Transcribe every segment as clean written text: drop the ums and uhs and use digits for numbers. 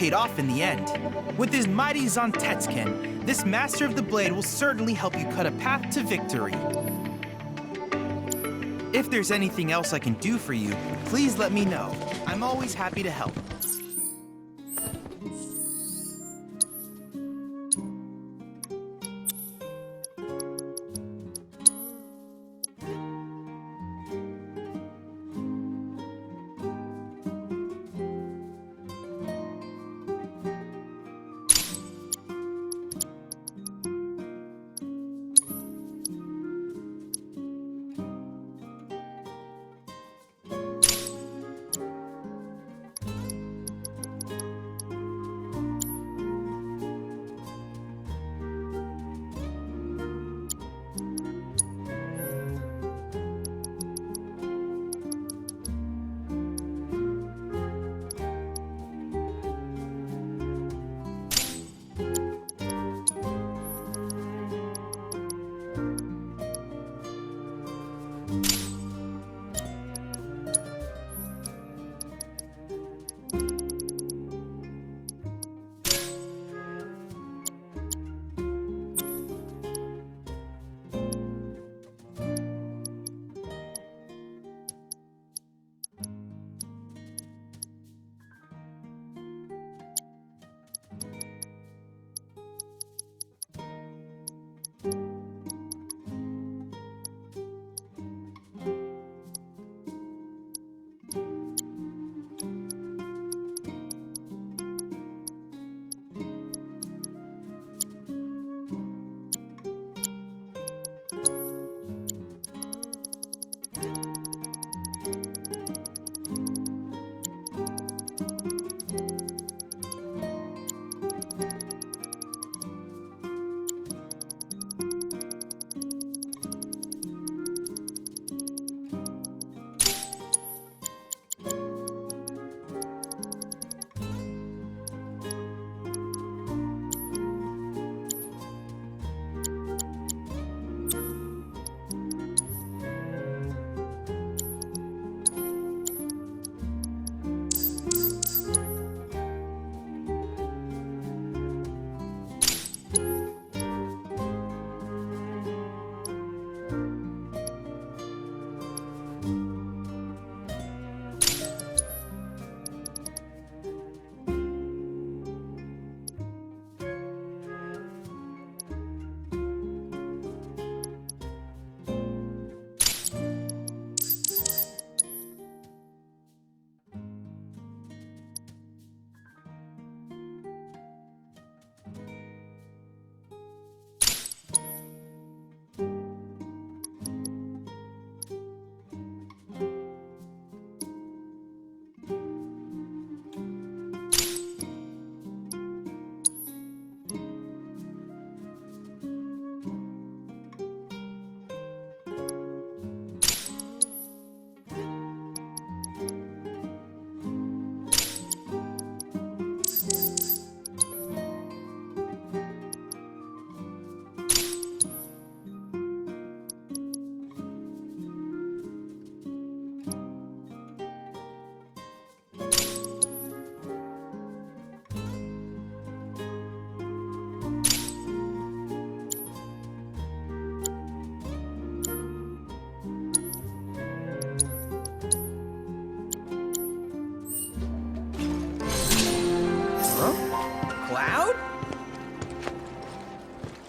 paid off in the end. With his mighty Zontetskin, this Master of the Blade will certainly help you cut a path to victory. If there's anything else I can do for you, please let me know. I'm always happy to help.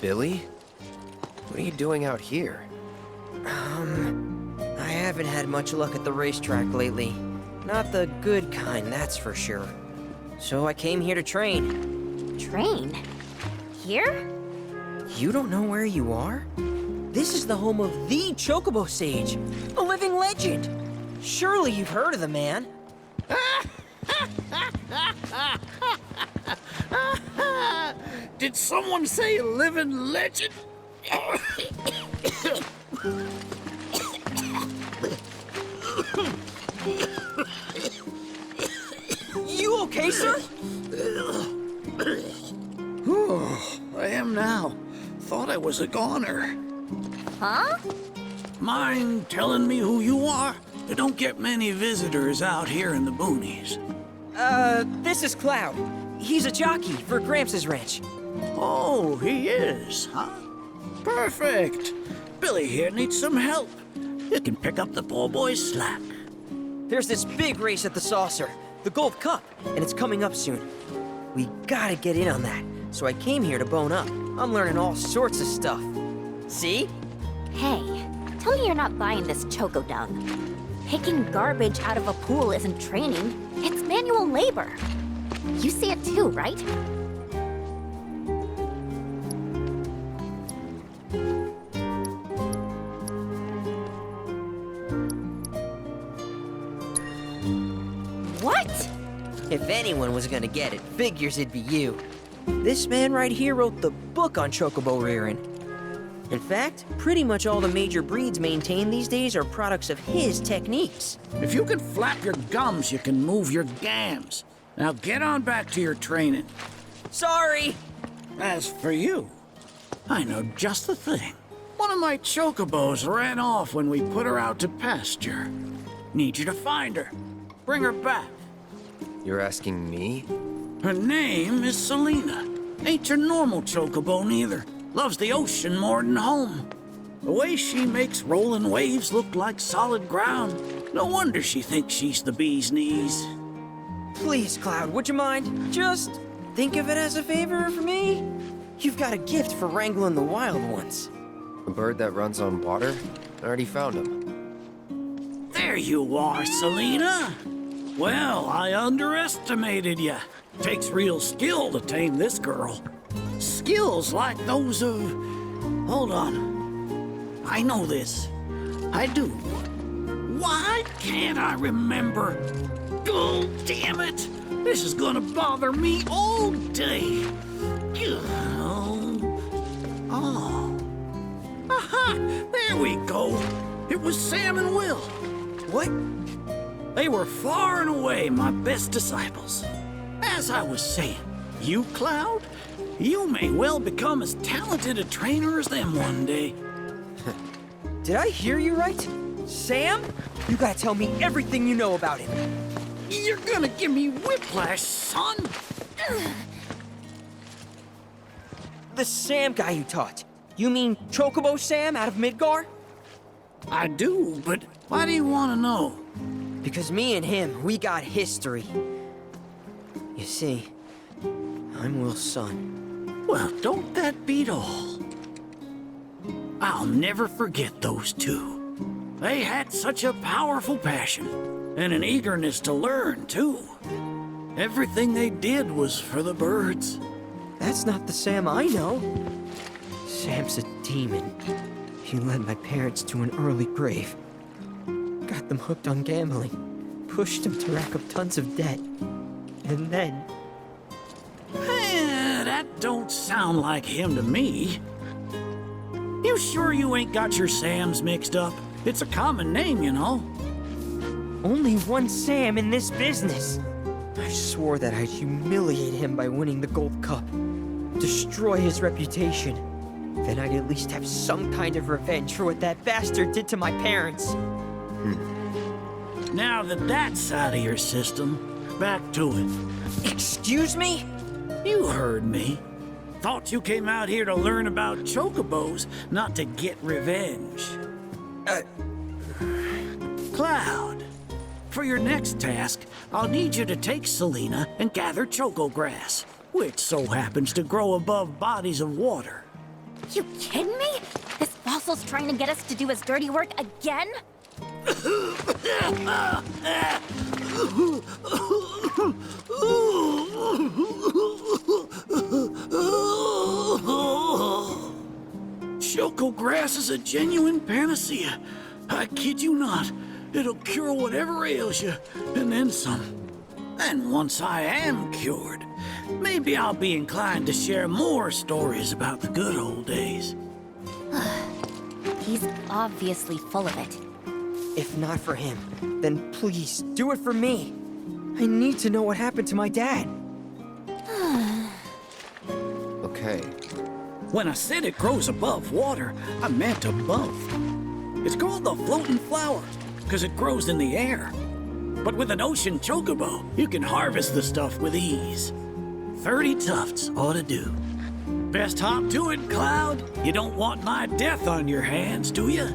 Billy? What are you doing out here? I haven't had much luck at the racetrack lately. Not the good kind, that's for sure. So I came here to train. Train? Here? You don't know where you are? This is the home of the Chocobo Sage, a living legend. Surely you've heard of the man. Did someone say living legend? You okay, sir? I am now. Thought I was a goner. Huh? Mind telling me who you are? There don't get many visitors out here in the boonies. This is Cloud. He's a jockey for Gramps' ranch. Oh, he is, huh? Perfect. Billy here needs some help. You can pick up the poor boy's slack. There's this big race at the Saucer, the Gold Cup, and it's coming up soon. We gotta get in on that, so I came here to bone up. I'm learning all sorts of stuff. See? Hey, tell me you're not buying this choco dung. Picking garbage out of a pool isn't training, it's manual labor. You see it too, right? What? If anyone was gonna get it, figures it'd be you. This man right here wrote the book on chocobo rearing. In fact, pretty much all the major breeds maintained these days are products of his techniques. If you can flap your gums, you can move your gams. Now get on back to your training. Sorry! As for you, I know just the thing. One of my chocobos ran off when we put her out to pasture. Need you to find her. Bring her back. You're asking me? Her name is Selena. Ain't your normal chocobo neither. Loves the ocean more than home. The way she makes rolling waves look like solid ground. No wonder she thinks she's the bee's knees. Please, Cloud, would you mind? Just think of it as a favor for me. You've got a gift for wrangling the wild ones. A bird that runs on water? I already found him. There you are, Selena. Well, I underestimated you. Takes real skill to tame this girl. Skills like those of... Hold on. I know this. I do. Why can't I remember? Oh, damn it! This is gonna bother me all day. Oh. Aha! There we go. It was Sam and Will. What? They were far and away my best disciples. As I was saying, you, Cloud, you may well become as talented a trainer as them one day. Did I hear you right? Sam? You gotta tell me everything you know about him. You're gonna give me whiplash, son. The Sam guy you taught. You mean Chocobo Sam out of Midgar? I do, but why do you want to know? Because me and him, we got history. You see, I'm Will's son. Well, don't that beat all? I'll never forget those two. They had such a powerful passion, and an eagerness to learn, too. Everything they did was for the birds. That's not the Sam I know. Sam's a demon. He led my parents to an early grave. Got them hooked on gambling. Pushed them to rack up tons of debt. And then... That don't sound like him to me. You sure you ain't got your Sams mixed up? It's a common name, you know. Only one Sam in this business. I swore that I'd humiliate him by winning the Gold Cup. Destroy his reputation. Then I'd at least have some kind of revenge for what that bastard did to my parents. Now that that's out of your system, back to it. Excuse me? You heard me. Thought you came out here to learn about chocobos, not to get revenge. Cloud, for your next task, I'll need you to take Selena and gather choco grass, which so happens to grow above bodies of water. You kidding me? This fossil's trying to get us to do his dirty work again? Choco grass is a genuine panacea. I kid you not. It'll cure whatever ails you, and then some. And once I am cured, maybe I'll be inclined to share more stories about the good old days. He's obviously full of it. If not for him, then please, do it for me. I need to know what happened to my dad. Okay. When I said it grows above water, I meant above. It's called the floating flower, because it grows in the air. But with an ocean chocobo, you can harvest the stuff with ease. 30 tufts ought to do. Best hop to it, Cloud. You don't want my death on your hands, do you?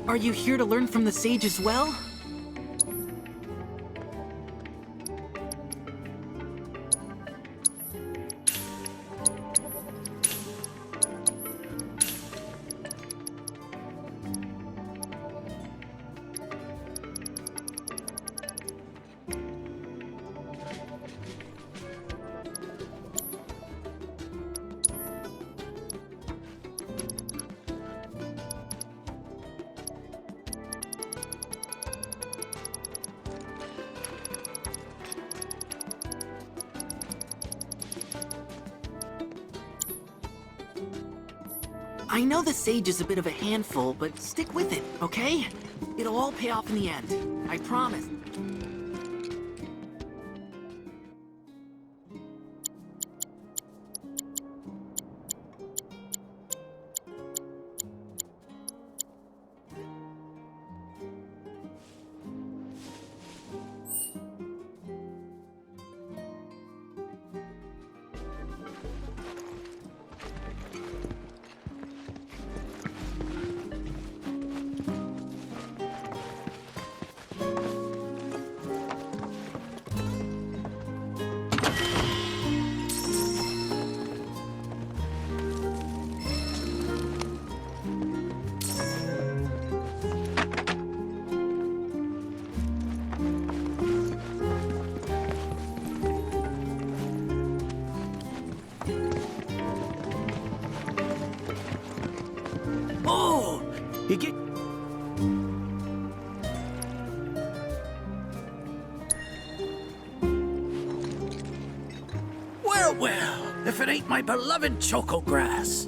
Are you here to learn from the sage as well? I know the sage is a bit of a handful, but stick with it, okay? It'll all pay off in the end. I promise. Oh, you get... Well, if it ain't my beloved choco grass.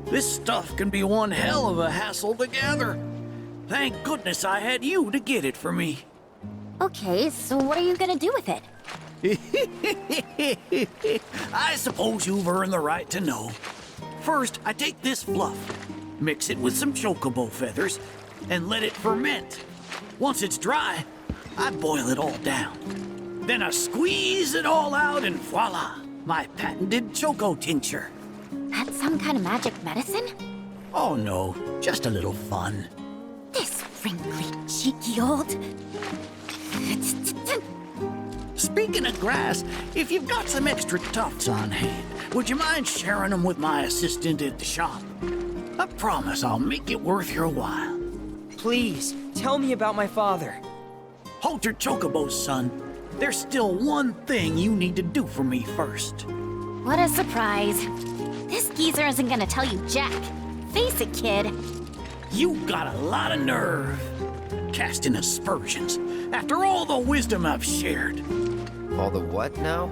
This stuff can be one hell of a hassle to gather. Thank goodness I had you to get it for me. Okay, so what are you gonna do with it? I suppose you've earned the right to know. First, I take this fluff, mix it with some chocobo feathers, and let it ferment. Once it's dry, I boil it all down. Then I squeeze it all out and voila, my patented choco tincture. That's some kind of magic medicine? Oh no, just a little fun. This wrinkly, cheeky old... Speaking of grass, if you've got some extra tufts on hand, would you mind sharing them with my assistant at the shop? I promise I'll make it worth your while. Please, tell me about my father. Hold your chocobos, son. There's still one thing you need to do for me first. What a surprise. This geezer isn't gonna tell you jack. Face it, kid. You got a lot of nerve. Casting aspersions after all the wisdom I've shared. All the what now?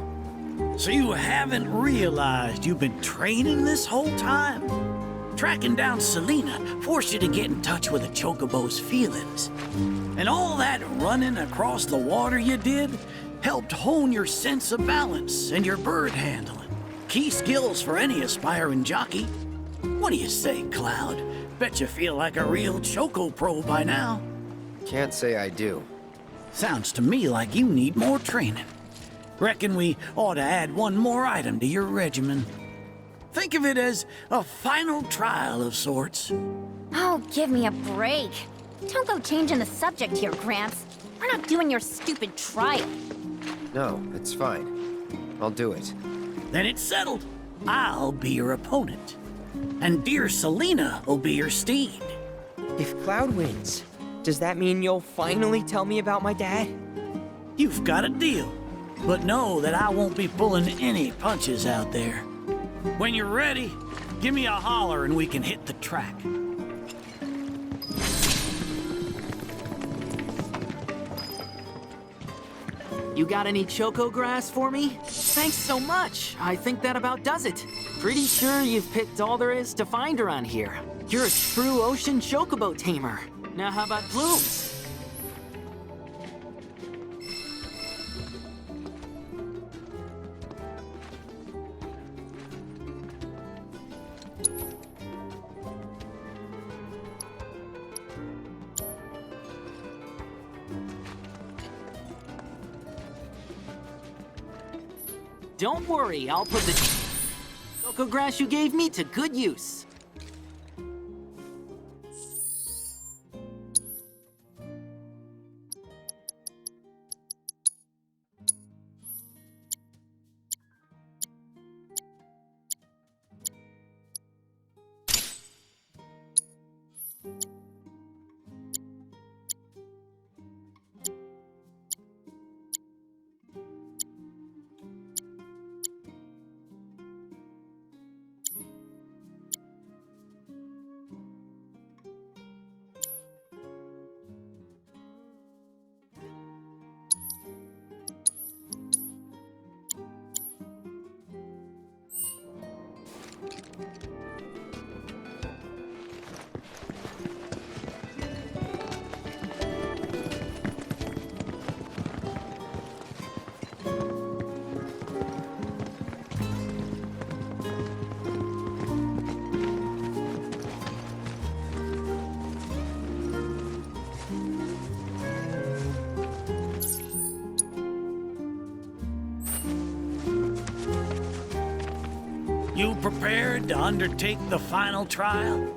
So you haven't realized you've been training this whole time? Tracking down Selena forced you to get in touch with a chocobo's feelings. And all that running across the water you did helped hone your sense of balance and your bird handling. Key skills for any aspiring jockey. What do you say, Cloud? Bet you feel like a real Choco Pro by now. Can't say I do. Sounds to me like you need more training. Reckon we ought to add one more item to your regimen. Think of it as a final trial of sorts. Oh, give me a break. Don't go changing the subject here, Gramps. We're not doing your stupid trial. No, it's fine. I'll do it. Then it's settled. I'll be your opponent. And dear Selena will be your steed. If Cloud wins, does that mean you'll finally tell me about my dad? You've got a deal. But know that I won't be pulling any punches out there. When you're ready, give me a holler and we can hit the track. You got any choco grass for me? Thanks so much. I think that about does it. Pretty sure you've picked all there is to find around here. You're a true ocean chocobo tamer. Now how about plumes? Don't worry, I'll put the choco grass you gave me to good use. You prepared to undertake the final trial?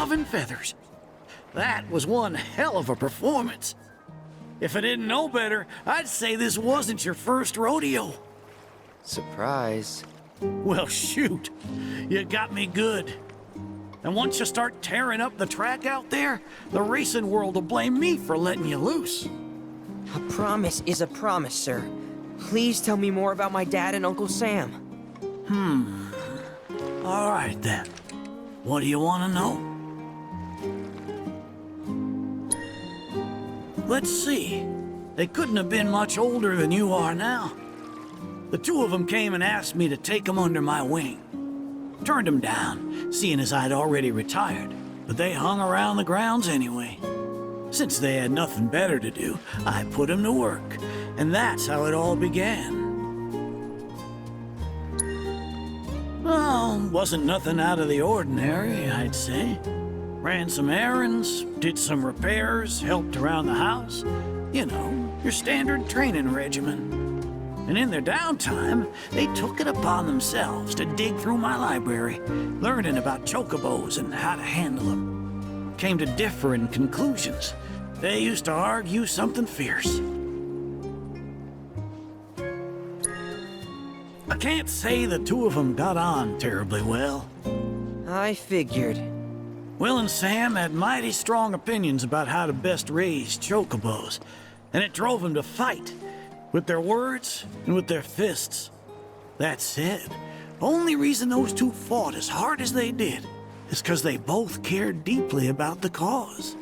above in feathers. That was one hell of a performance. If I didn't know better, I'd say this wasn't your first rodeo. Surprise. Well, shoot. You got me good. And once you start tearing up the track out there, the racing world will blame me for letting you loose. A promise is a promise, sir. Please tell me more about my dad and Uncle Sam. All right, then. What do you want to know? Let's see. They couldn't have been much older than you are now. The two of them came and asked me to take them under my wing. Turned them down, seeing as I'd already retired, but they hung around the grounds anyway. Since they had nothing better to do, I put them to work, and that's how it all began. Well, wasn't nothing out of the ordinary, I'd say. Ran some errands, did some repairs, helped around the house. You know, your standard training regimen. And in their downtime, they took it upon themselves to dig through my library, learning about chocobos and how to handle them. Came to differing conclusions. They used to argue something fierce. I can't say the two of them got on terribly well. I figured. Will and Sam had mighty strong opinions about how to best raise chocobos, and it drove them to fight, with their words and with their fists. That said, only reason those two fought as hard as they did is because they both cared deeply about the cause.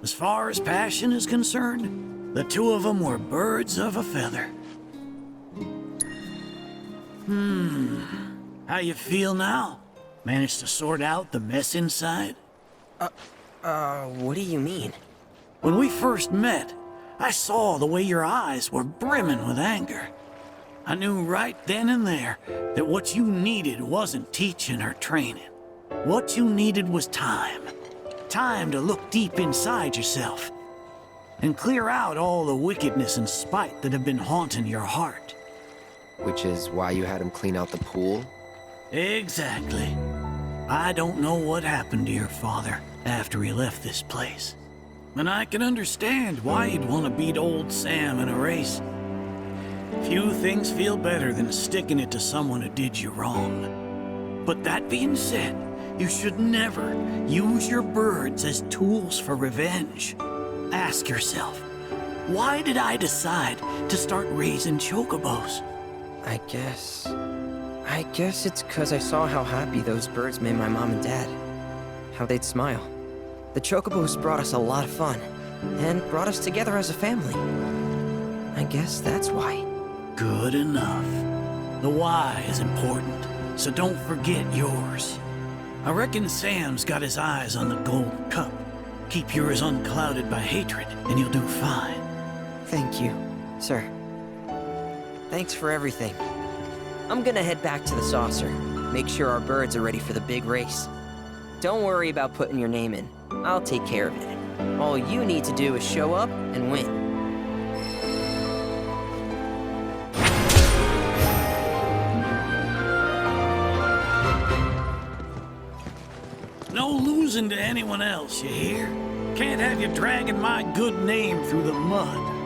As far as passion is concerned, the two of them were birds of a feather. How you feel now? Managed to sort out the mess inside? What do you mean? When we first met, I saw the way your eyes were brimming with anger. I knew right then and there that what you needed wasn't teaching or training. What you needed was time. Time to look deep inside yourself and clear out all the wickedness and spite that have been haunting your heart. Which is why you had him clean out the pool? Exactly. I don't know what happened to your father after he left this place. And I can understand why you'd want to beat old Sam in a race. Few things feel better than sticking it to someone who did you wrong. But that being said, you should never use your birds as tools for revenge. Ask yourself, why did I decide to start raising chocobos? I guess it's 'cause I saw how happy those birds made my mom and dad. How they'd smile. The chocobos brought us a lot of fun, and brought us together as a family. I guess that's why. Good enough. The why is important, so don't forget yours. I reckon Sam's got his eyes on the gold cup. Keep yours unclouded by hatred, and you'll do fine. Thank you, sir. Thanks for everything. I'm gonna head back to the saucer, make sure our birds are ready for the big race. Don't worry about putting your name in. I'll take care of it. All you need to do is show up and win. No losing to anyone else, you hear? Can't have you dragging my good name through the mud.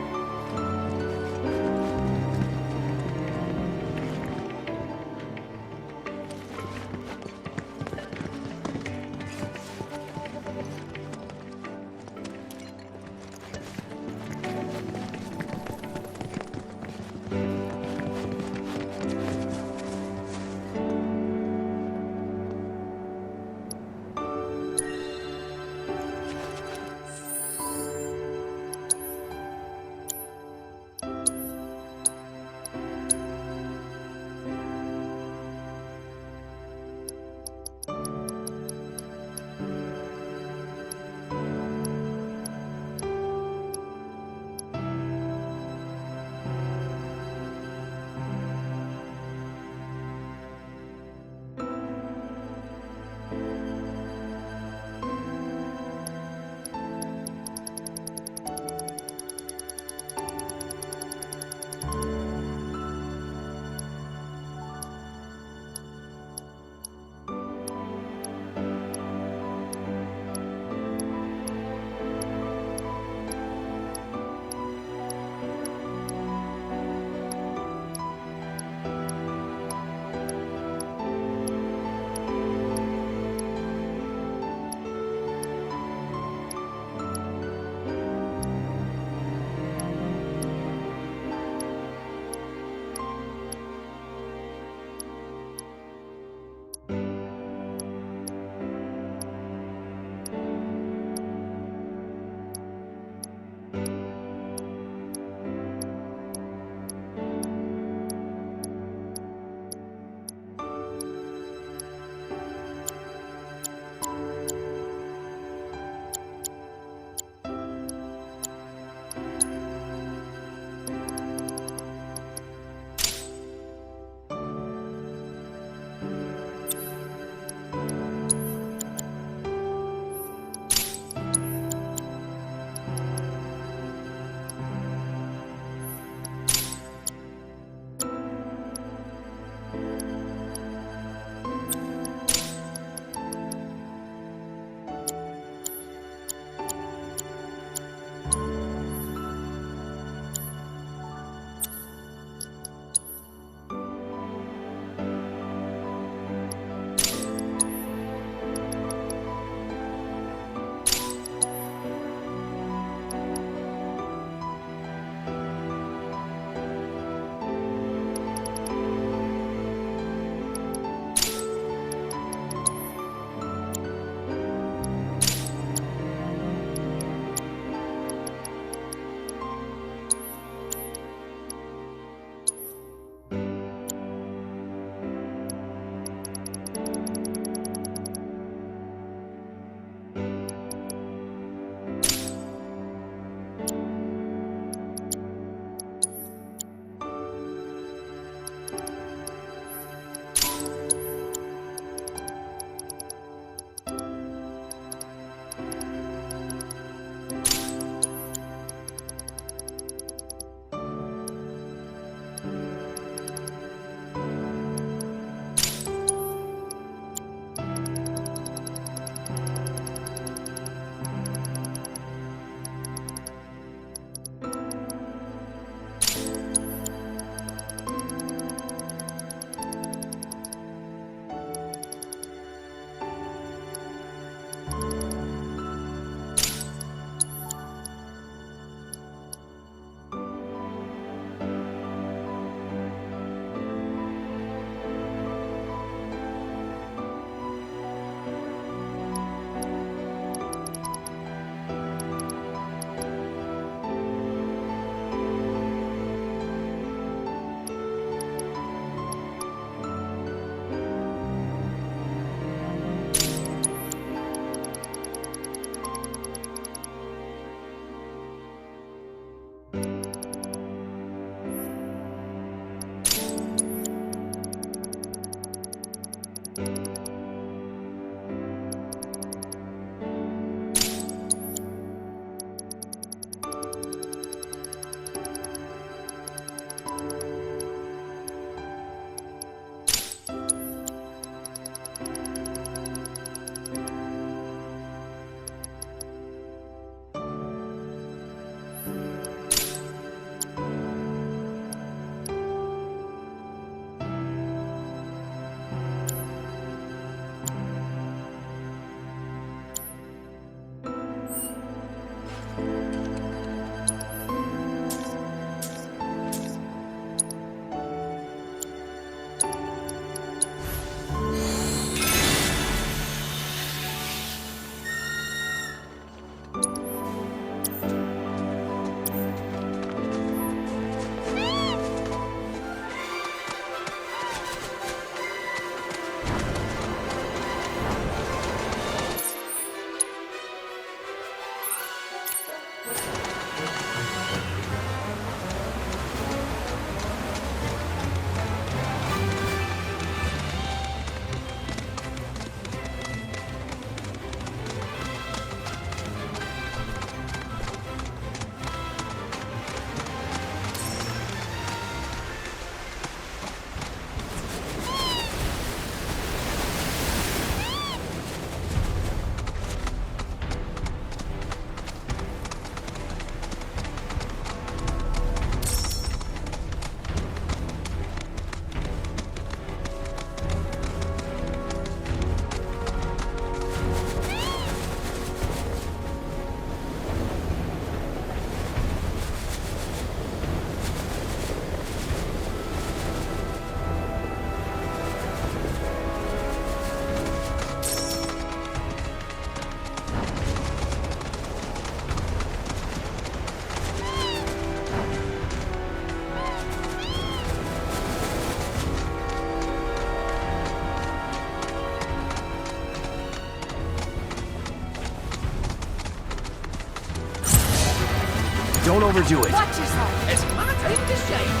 Don't overdo it. Watch yourself. It's my turn to shine.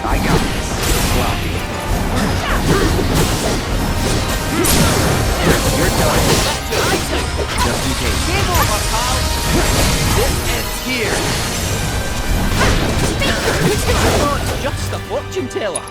I got this. Sloppy. You're done. Just in case. Game over, pal. This ends here. Oh, it's just a fortune teller.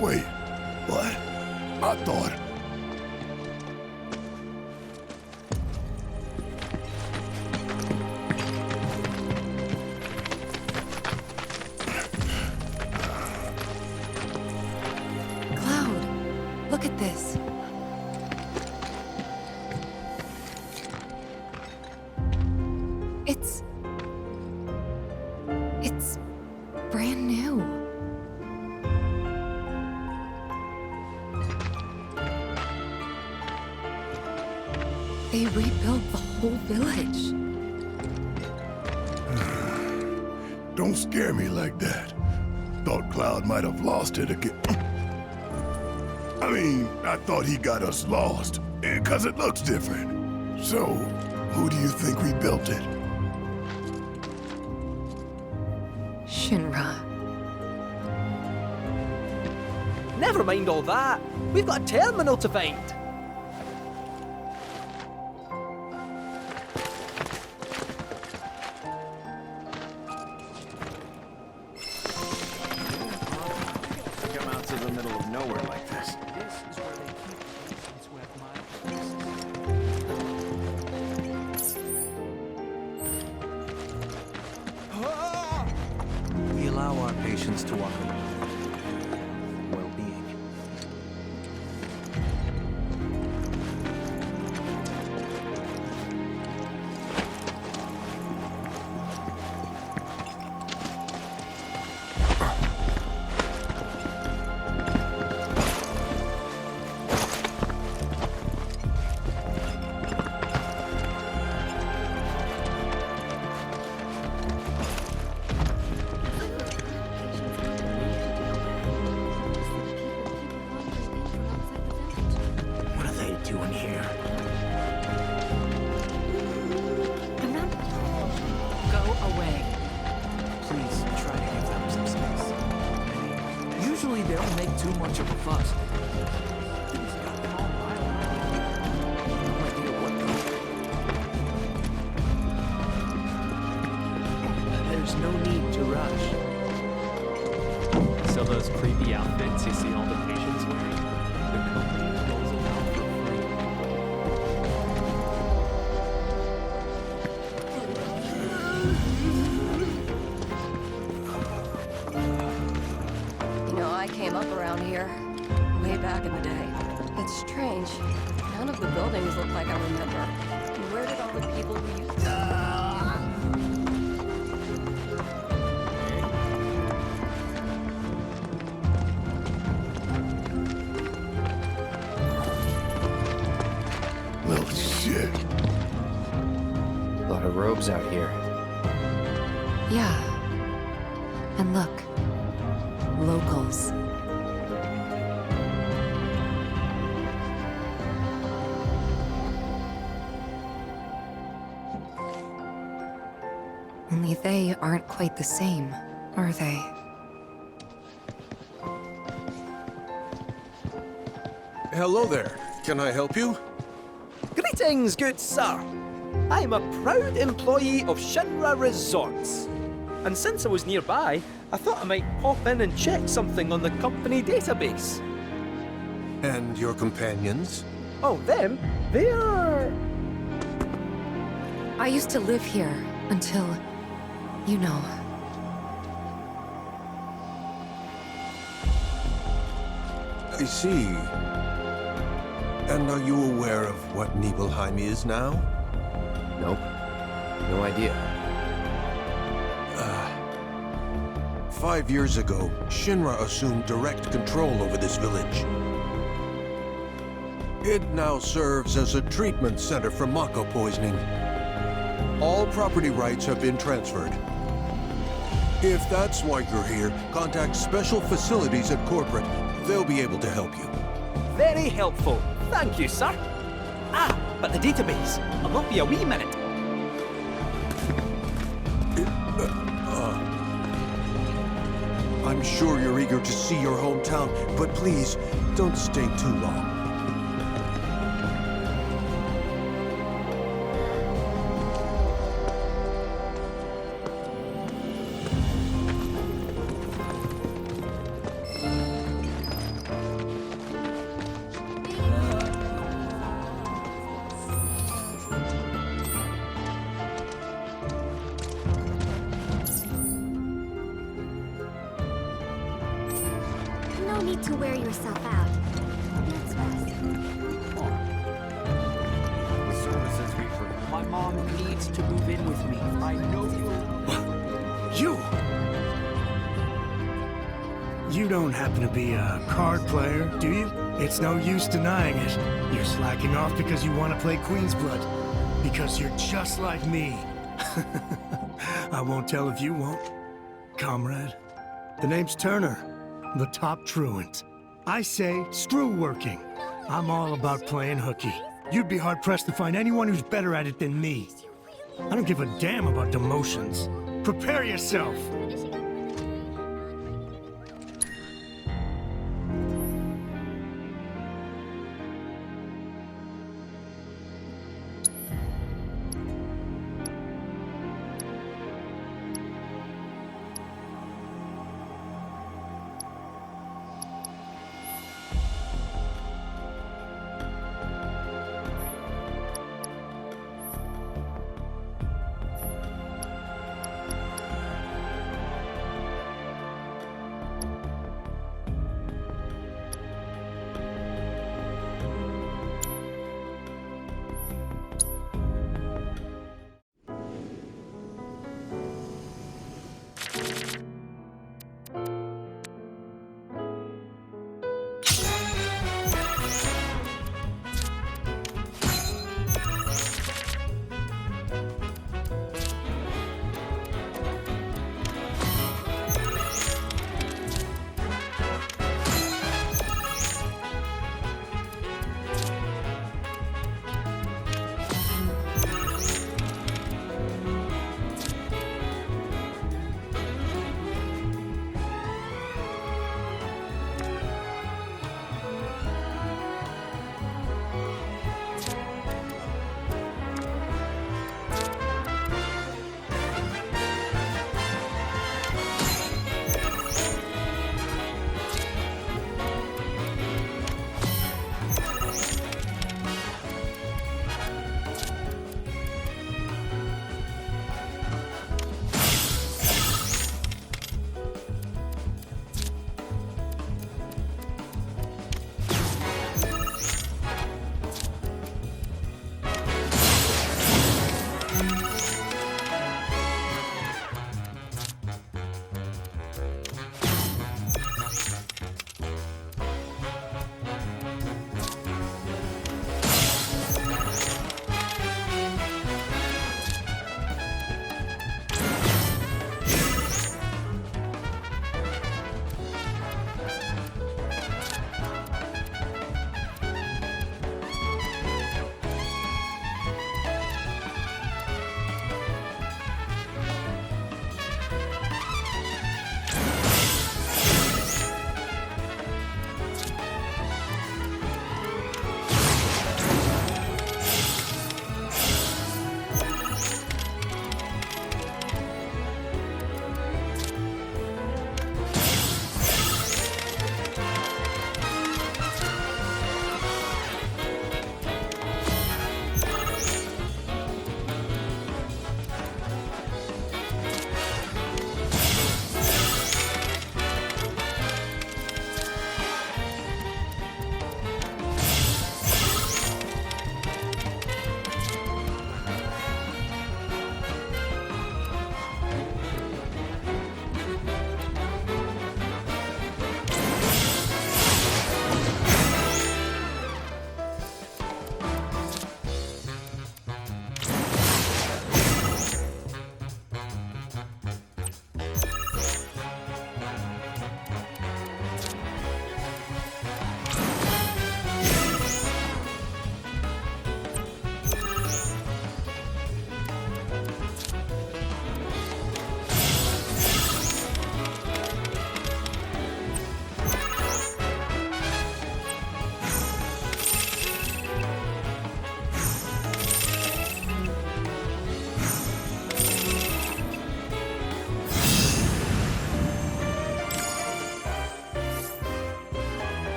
Wait, what? I thought... Cloud, look at this. It's brand new. They rebuilt the whole village. Don't scare me like that. Thought Cloud might have lost it again. I mean, I thought he got us lost, because it looks different. So, who do you think rebuilt it? Shinra. Never mind all that. We've got a terminal to find. Come out to the middle of nowhere like this. We allow our patients to walk alone. Well-being. What are they doing here? Go away. Please try to give them some space. Usually they don't make too much of a fuss. There's no need to rush. So those creepy outfits you see all the patients wearing, the company rolls them out for free. You know, I came up around here way back in the day. It's strange. None of the buildings look like I remember. Where did all the people who used to... Well, shit. A lot of robes out here. Yeah. And look. Locals. Only they aren't quite the same, are they? Hello there. Can I help you? Greetings, good sir. I am a proud employee of Shinra Resorts. And since I was nearby, I thought I might pop in and check something on the company database. And your companions? Oh, them? They're... I used to live here until, you know. I see. And are you aware of what Nibelheim is now? Nope. No idea. 5 years ago, Shinra assumed direct control over this village. It now serves as a treatment center for Mako poisoning. All property rights have been transferred. If that's why you're here, contact Special Facilities at Corporate. They'll be able to help you. Very helpful. Thank you, sir. Ah, but the database. I'll not be a wee minute. I'm sure you're eager to see your hometown, but please, don't stay too long. No need to wear yourself out. Let's rest. Services we provide. My mom needs to move in with me. I know you. You don't happen to be a card player, do you? It's no use denying it. You're slacking off because you want to play Queen's Blood. Because you're just like me. I won't tell if you won't, comrade. The name's Turner, the top truant. I say, screw working. I'm all about playing hooky. You'd be hard-pressed to find anyone who's better at it than me. I don't give a damn about demotions. Prepare yourself!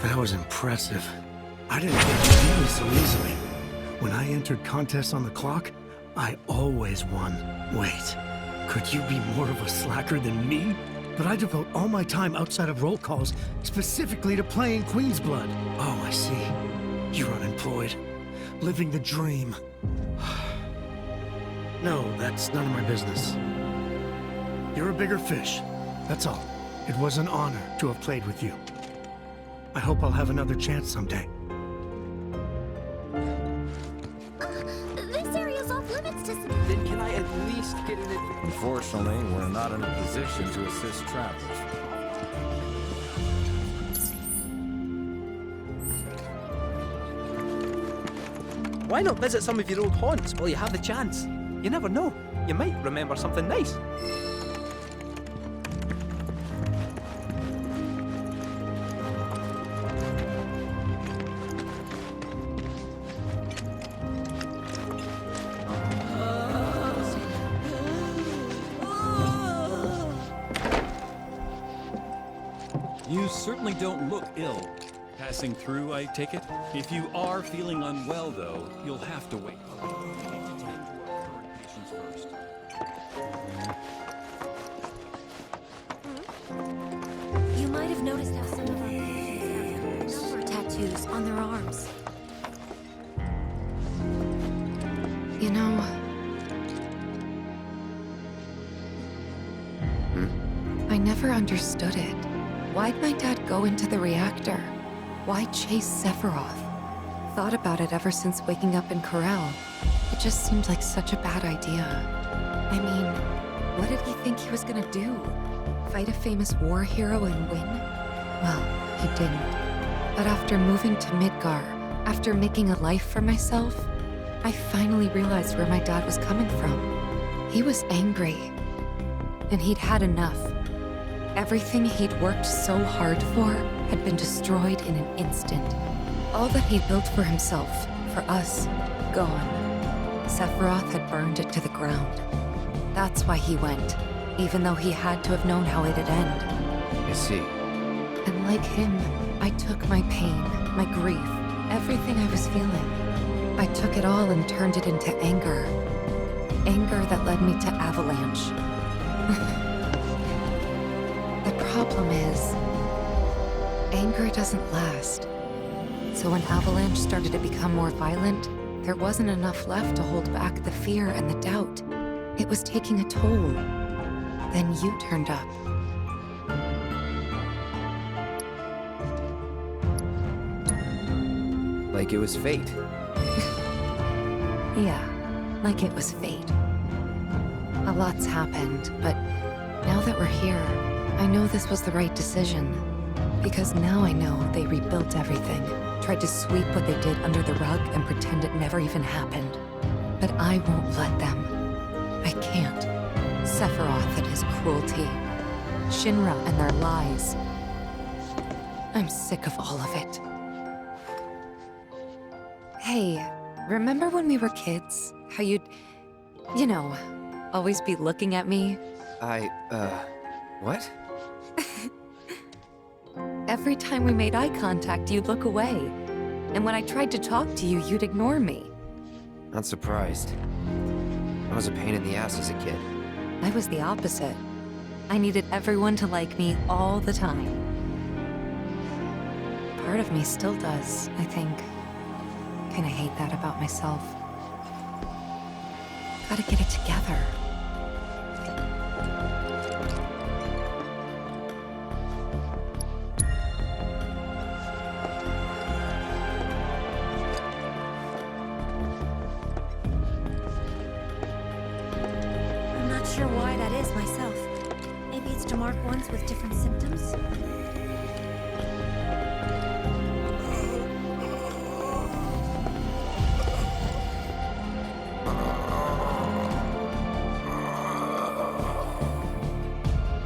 That was impressive. I didn't think you'd beat me so easily. When I entered contests on the clock, I always won. Wait, could you be more of a slacker than me? But I devote all my time outside of roll calls specifically to playing Queen's Blood. Oh, I see. You're unemployed. Living the dream. No, that's none of my business. You're a bigger fish. That's all. It was an honor to have played with you. I hope I'll have another chance someday. This area's off limits to... Then can I at least get in it? Unfortunately, we're not in a position to assist travelers. Why not visit some of your old haunts while you have the chance? You never know. You might remember something nice. You certainly don't look ill. Passing through, I take it? If you are feeling unwell, though, you'll have to wait. You might have noticed how some of our patients have number tattoos on their arms. You know... I never understood it. Why'd my dad go into the reactor? Why chase Sephiroth? Thought about it ever since waking up in Corral. It just seemed like such a bad idea. I mean, what did he think he was gonna do? Fight a famous war hero and win? Well, he didn't. But after moving to Midgar, after making a life for myself, I finally realized where my dad was coming from. He was angry. And he'd had enough. Everything he'd worked so hard for had been destroyed in an instant. All that he'd built for himself, for us, gone. Sephiroth had burned it to the ground. That's why he went, even though he had to have known how it'd end. I see. And like him, I took my pain, my grief, everything I was feeling. I took it all and turned it into anger. Anger that led me to Avalanche. The problem is, anger doesn't last. So when Avalanche started to become more violent, there wasn't enough left to hold back the fear and the doubt. It was taking a toll. Then you turned up. Like it was fate. Yeah, like it was fate. A lot's happened, but now that we're here, I know this was the right decision. Because now I know they rebuilt everything, tried to sweep what they did under the rug and pretend it never even happened. But I won't let them. I can't. Sephiroth and his cruelty. Shinra and their lies. I'm sick of all of it. Hey, remember when we were kids? How you'd, you know, always be looking at me? What? Every time we made eye contact, you'd look away. And when I tried to talk to you, you'd ignore me. Not surprised. I was a pain in the ass as a kid. I was the opposite. I needed everyone to like me all the time. Part of me still does, I think. Kinda hate that about myself. Gotta get it together. I'm not sure why that is myself. Maybe it's to mark ones with different symptoms?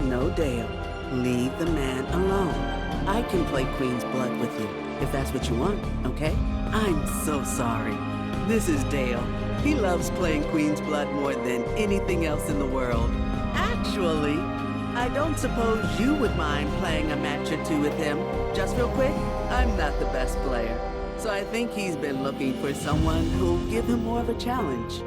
No, Dale. Leave the man alone. I can play Queen's Blood with you, if that's what you want, okay? I'm so sorry. This is Dale. He loves playing Queen's Blood more than anything else in the world. Actually, I don't suppose you would mind playing a match or two with him. Just real quick, I'm not the best player, so I think he's been looking for someone who'll give him more of a challenge.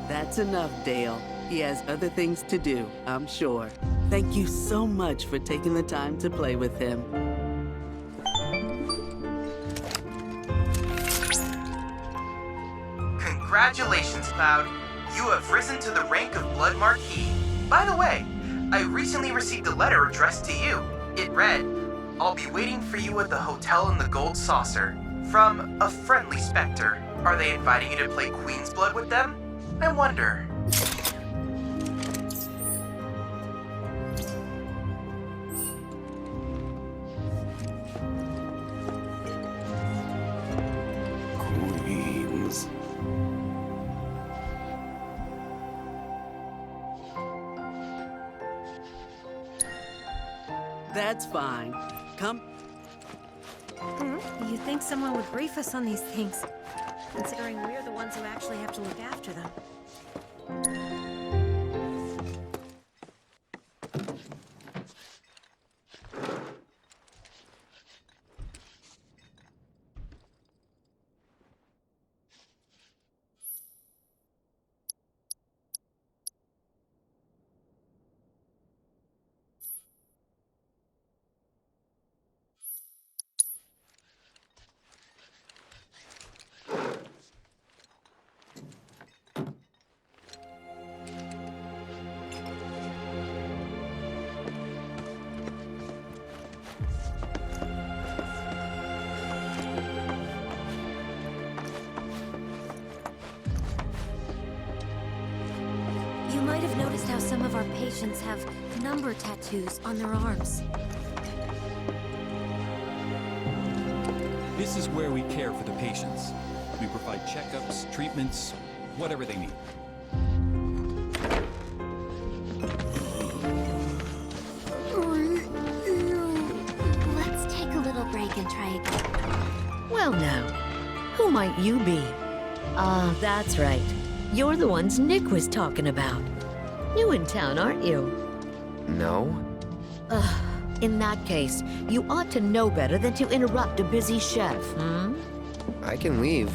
That's enough, Dale. He has other things to do, I'm sure. Thank you so much for taking the time to play with him. Congratulations, Cloud. You have risen to the rank of Blood Marquis. By the way, I recently received a letter addressed to you. It read, "I'll be waiting for you at the hotel in the Gold Saucer." From a friendly specter. Are they inviting you to play Queen's Blood with them? I wonder. Queens. That's fine. Come. You think someone would brief us on these things, considering we're the ones who actually have to look after them. how some of our patients have number tattoos on their arms. This is where we care for the patients. We provide checkups, treatments, whatever they need. Let's take a little break and try again. Well now, who might you be? Ah, that's right. You're the ones Nick was talking about. New in town, aren't you? No? In that case, you ought to know better than to interrupt a busy chef, hmm? I can leave.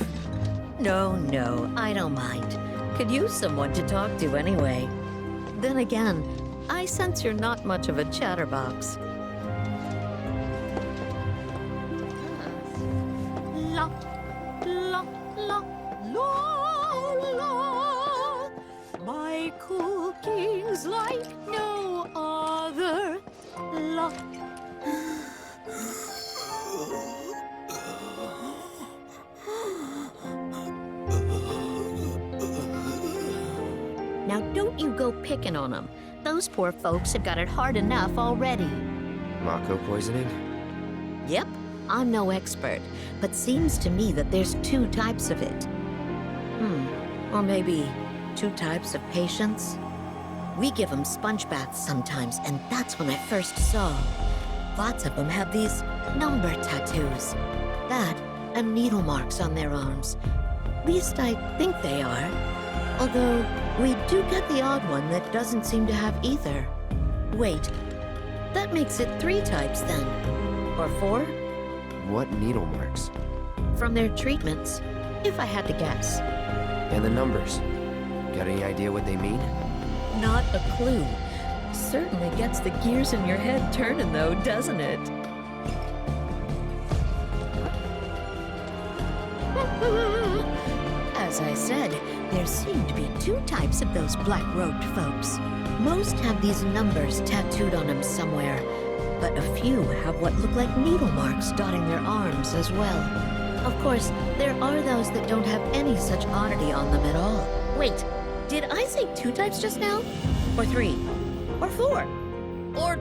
No, I don't mind. Could use someone to talk to anyway. Then again, I sense you're not much of a chatterbox. La, la, la, la, la. My cooking's like no other. La. Now don't you go picking on them. Those poor folks have got it hard enough already. Mako poisoning? Yep, I'm no expert, but seems to me that there's two types of it. Or maybe two types of patients? We give them sponge baths sometimes, and that's when I first saw. Lots of them have these number tattoos. That and needle marks on their arms. At least I think they are. Although, we do get the odd one that doesn't seem to have either. Wait, that makes it 3 types then. Or 4? What needle marks? From their treatments, if I had to guess. And the numbers? Got any idea what they mean? Not a clue. Certainly gets the gears in your head turning though, doesn't it? As I said, there seem to be 2 types of those black-robed folks. Most have these numbers tattooed on them somewhere, but a few have what look like needle marks dotting their arms as well. Of course, there are those that don't have any such oddity on them at all. Wait, did I say 2 types just now? Or 3? Or 4? Or